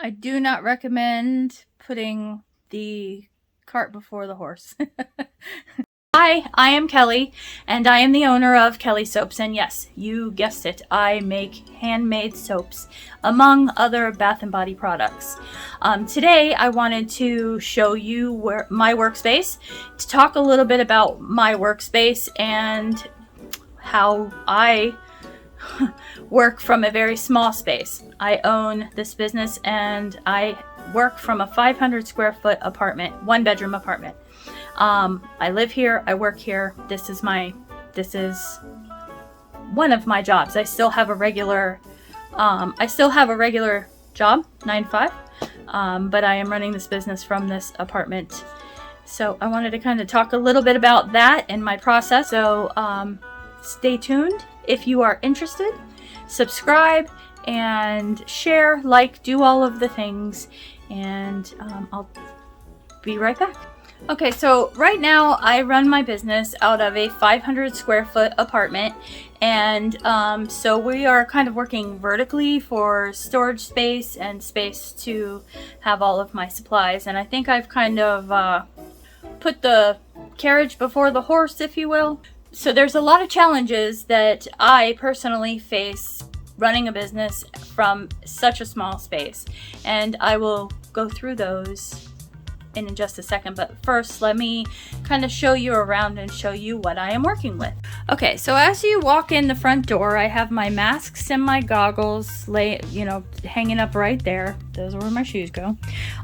I do not recommend putting the cart before the horse. Hi, I am Keleigh, and I am the owner of Keleigh Soaps, and yes, you guessed it, I make handmade soaps, among other bath and body products. Today, I wanted to show you my workspace, to talk a little bit about my workspace and how I work from a very small space. I own this business and I work from a 500 square foot apartment, one bedroom apartment. I live here, I work here. This is one of my jobs. I still have a regular job, 9 to 5. But I am running this business from this apartment. So I wanted to kind of talk a little bit about that and my process. So stay tuned if you are interested. Subscribe and share, like, do all of the things, and I'll be right back. Okay, so right now I run my business out of a 500 square foot apartment, and so we are kind of working vertically for storage space and space to have all of my supplies, and I think I've kind of put the carriage before the horse, if you will. So there's a lot of challenges that I personally face running a business from such a small space, and I will go through those in just a second, but first let me kind of show you around and show you what I am working with. Okay, so as you walk in the front door, I have my masks and my goggles hanging up right there. Those are where my shoes go.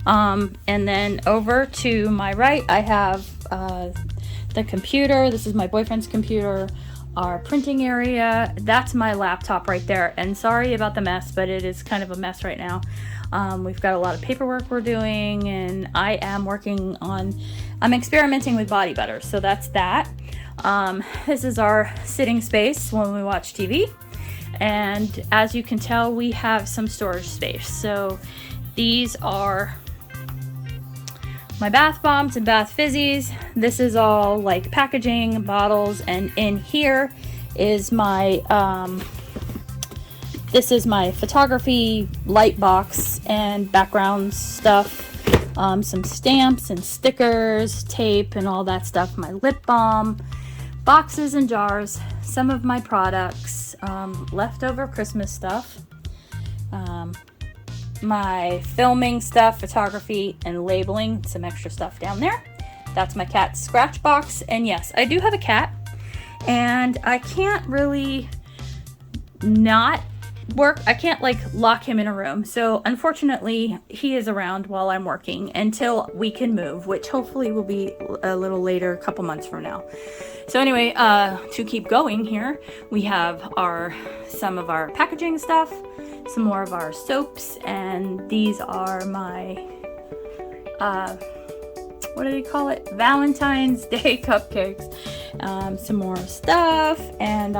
And then over to my right, I have the computer. This is my boyfriend's computer. Our printing area, that's my laptop right there. And sorry about the mess, but it is kind of a mess right now. We've got a lot of paperwork we're doing, and I'm experimenting with body butter, so that's that. This is our sitting space when we watch TV, and as you can tell, we have some storage space. So these are my bath bombs and bath fizzies. This is all like packaging, bottles, and in here is my this is my photography light box and background stuff, some stamps and stickers, tape and all that stuff, my lip balm, boxes and jars, some of my products, leftover Christmas stuff, my filming stuff, photography and labeling, some extra stuff down there. That's my cat's scratch box, and yes, I do have a cat, and I can't really I can't like lock him in a room. So unfortunately, he is around while I'm working until we can move, which hopefully will be a little later, a couple months from now. So anyway, to keep going here, we have some of our packaging stuff, some more of our soaps, and these are my what do they call it? Valentine's Day cupcakes. Some more stuff, and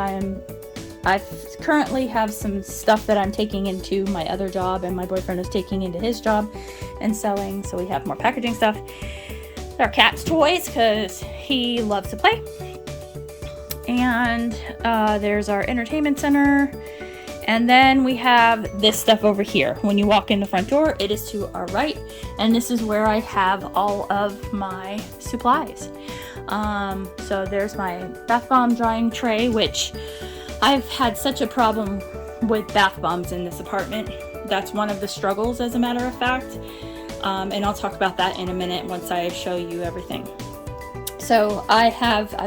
I currently have some stuff that I'm taking into my other job, and my boyfriend is taking into his job and selling, so we have more packaging stuff. Our cat's toys, because he loves to play. And there's our entertainment center. And then we have this stuff over here. When you walk in the front door, it is to our right, and this is where I have all of my supplies. So there's my bath bomb drying tray, which I've had such a problem with bath bombs in this apartment. That's one of the struggles, as a matter of fact. And I'll talk about that in a minute once I show you everything. So I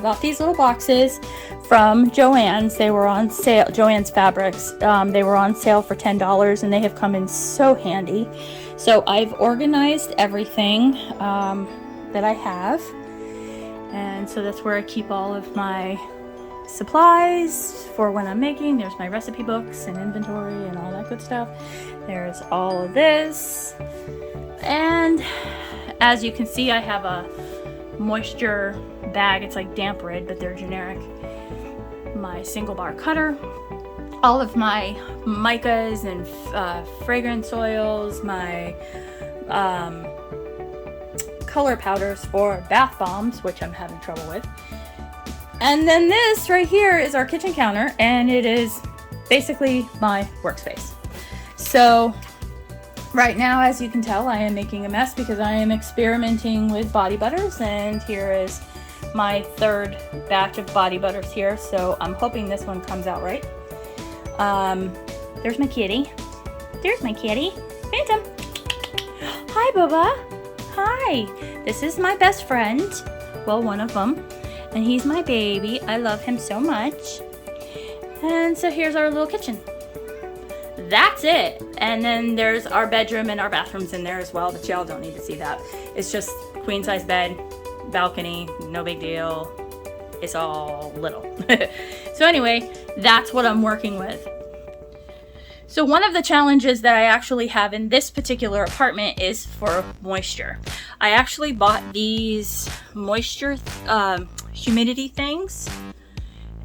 bought these little boxes from Joann's. They were on sale, Joann's Fabrics. They were on sale for $10, and they have come in so handy. So I've organized everything that I have. And so that's where I keep all of my supplies for when I'm making. There's my recipe books and inventory and all that good stuff. There's all of this, and as you can see, I have a moisture bag. It's like damp rid, but they're generic. My single bar cutter, all of my micas and fragrance oils, my color powders for bath bombs, which I'm having trouble with. And then this right here is our kitchen counter, and it is basically my workspace. So Right now, as you can tell, I am making a mess because I am experimenting with body butters, and here is my third batch of body butters here, so I'm hoping this one comes out right. There's my kitty. There's my kitty. Phantom. Hi, Bubba. Hi. This is my best friend. Well, one of them. And he's my baby. I love him so much. And so here's our little kitchen. That's it. And then there's our bedroom and our bathrooms in there as well, but y'all don't need to see that. It's just queen size bed, balcony, no big deal. It's all little. So anyway, that's what I'm working with. So one of the challenges that I actually have in this particular apartment is for moisture. I actually bought these moisture humidity things.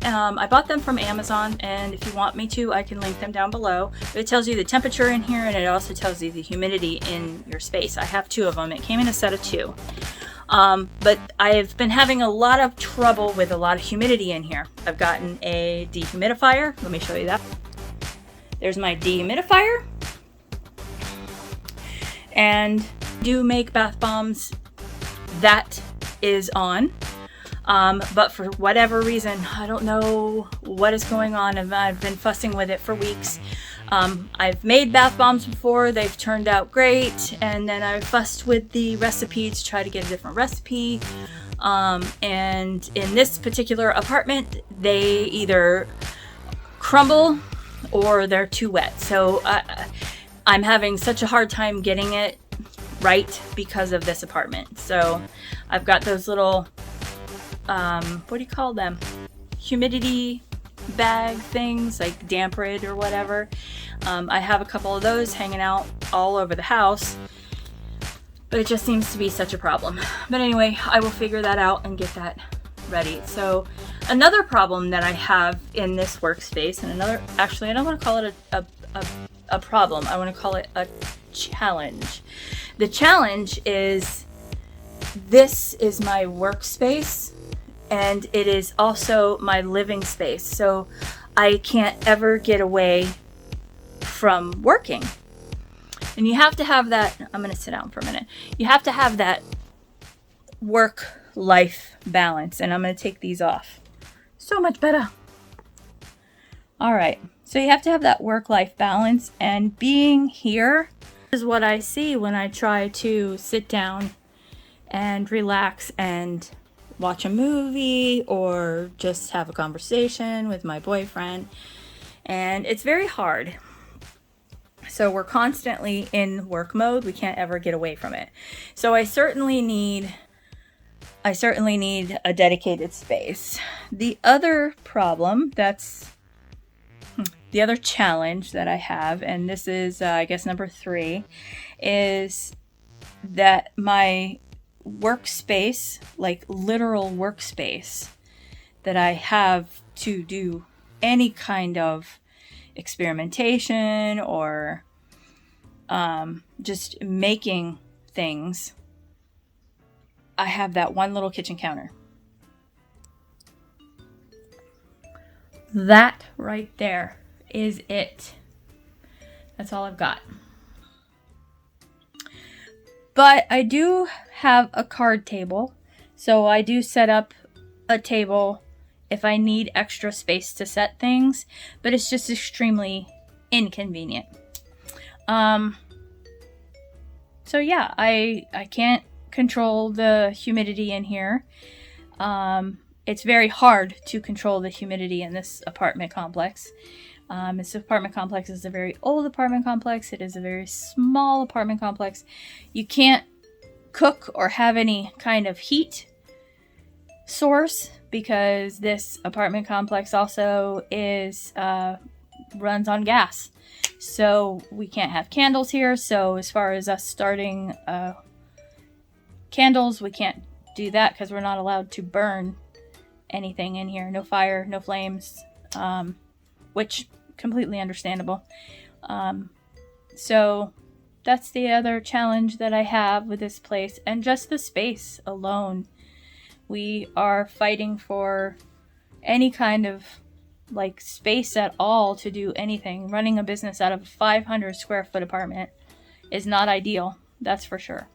I bought them from Amazon, and if you want me to, I can link them down below. It tells you the temperature in here, and it also tells you the humidity in your space. I have 2 of them. It came in a set of 2. But I've been having a lot of trouble with a lot of humidity in here. I've gotten a dehumidifier. Let me show you that. There's my dehumidifier. And do make bath bombs. That is on. But for whatever reason, I don't know what is going on, and I've been fussing with it for weeks. I've made bath bombs before, they've turned out great, and then I fussed with the recipe to try to get a different recipe. And in this particular apartment, they either crumble or they're too wet. So I'm having such a hard time getting it right because of this apartment. So I've got those little what do you call them? Humidity bag things, like Damp-Rid or whatever. I have a couple of those hanging out all over the house, but it just seems to be such a problem. But anyway, I will figure that out and get that ready. So another problem that I have in this workspace, and actually I don't want to call it a problem, I want to call it a challenge. The challenge is, this is my workspace, and it is also my living space. So I can't ever get away from working. And you have to have that, I'm going to sit down for a minute. You have to have that work-life balance. And I'm going to take these off. So much better. All right. So you have to have that work-life balance. And being here is what I see when I try to sit down and relax and watch a movie or just have a conversation with my boyfriend, and it's very hard. So we're constantly in work mode. We can't ever get away from it. So I certainly need a dedicated space. The other problem, that's the other challenge that I have, and this is I guess number 3, is that my workspace, like literal workspace, that I have to do any kind of experimentation or just making things, I have that one little kitchen counter. That right there is it. That's all I've got. But I do have a card table, so I do set up a table if I need extra space to set things, but it's just extremely inconvenient. So yeah, I can't control the humidity in here. It's very hard to control the humidity in this apartment complex. This apartment complex is a very old apartment complex. It is a very small apartment complex. You can't cook or have any kind of heat source because this apartment complex also is runs on gas. So we can't have candles here. So as far as us starting candles, we can't do that because we're not allowed to burn anything in here. No fire, no flames, which completely understandable. So that's the other challenge that I have with this place, and just the space alone. We are fighting for any kind of like space at all to do anything. Running a business out of a 500 square foot apartment is not ideal, that's for sure.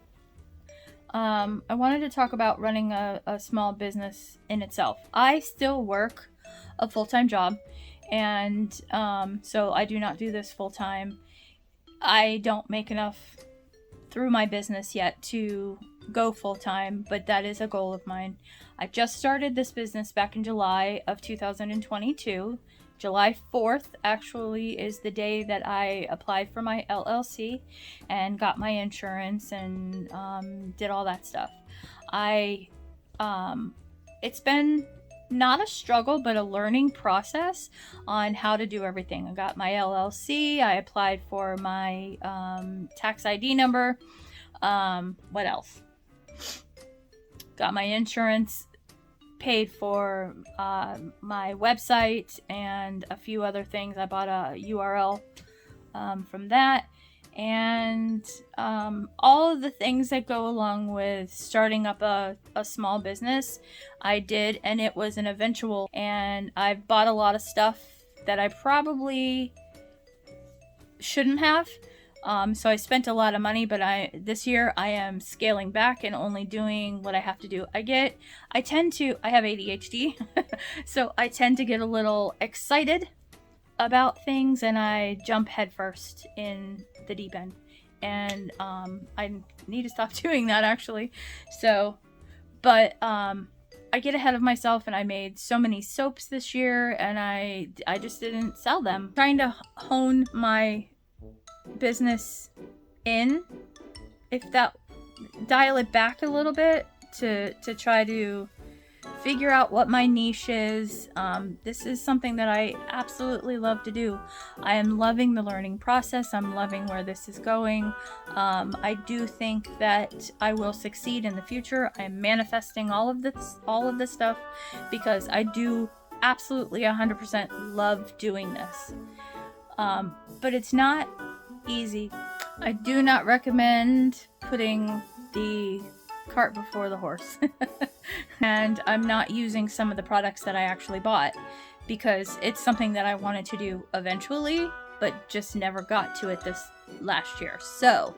I wanted to talk about running a small business in itself. I still work a full-time job, and so I do not do this full-time. I don't make enough through my business yet to go full-time, but that is a goal of mine. I just started this business back in July of 2022. July 4th actually is the day that I applied for my LLC and got my insurance and did all that stuff. It's been not a struggle, but a learning process on how to do everything. I got my LLC, I applied for my tax ID number. What else? Got my insurance, paid for my website and a few other things. I bought a URL from that, and all of the things that go along with starting up a small business I did, and it was an eventual, and I've bought a lot of stuff that I probably shouldn't have. So I spent a lot of money, but this year I am scaling back and only doing what I have to do. I have ADHD, so I tend to get a little excited about things and I jump headfirst in the deep end. And I need to stop doing that actually. But I get ahead of myself, and I made so many soaps this year, and I just didn't sell them. I'm trying to hone my business in, dial it back a little bit to try to figure out what my niche is. This is something that I absolutely love to do. I am loving the learning process. I'm loving where this is going. I do think that I will succeed in the future. I'm manifesting all of this stuff because I do absolutely 100% love doing this. But it's not easy. I do not recommend putting the cart before the horse. And I'm not using some of the products that I actually bought because it's something that I wanted to do eventually, but just never got to it this last year. So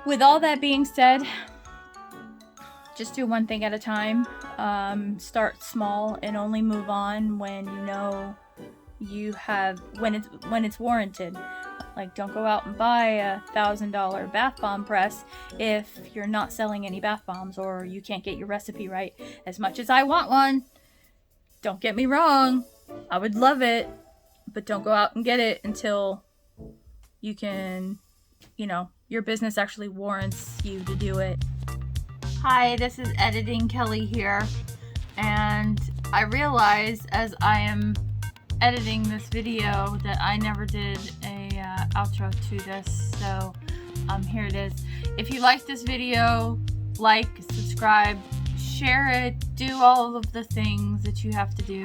with all that being said, just do one thing at a time. Start small and only move on when you know when it's warranted. Like, don't go out and buy a $1,000 bath bomb press if you're not selling any bath bombs or you can't get your recipe right. As much as I want one, don't get me wrong, I would love it, but don't go out and get it until you can, your business actually warrants you to do it. Hi, this is Editing Kelly here, and I realize as I am editing this video that I never did a outro to this, so here it is. If you like this video, like, subscribe, share it, do all of the things that you have to do.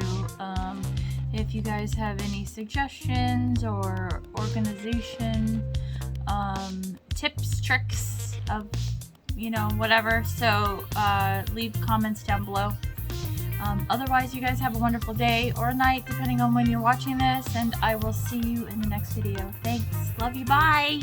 If you guys have any suggestions or organization tips, tricks of whatever, so leave comments down below. Otherwise, you guys have a wonderful day or night, depending on when you're watching this, and I will see you in the next video. Thanks. Love you. Bye.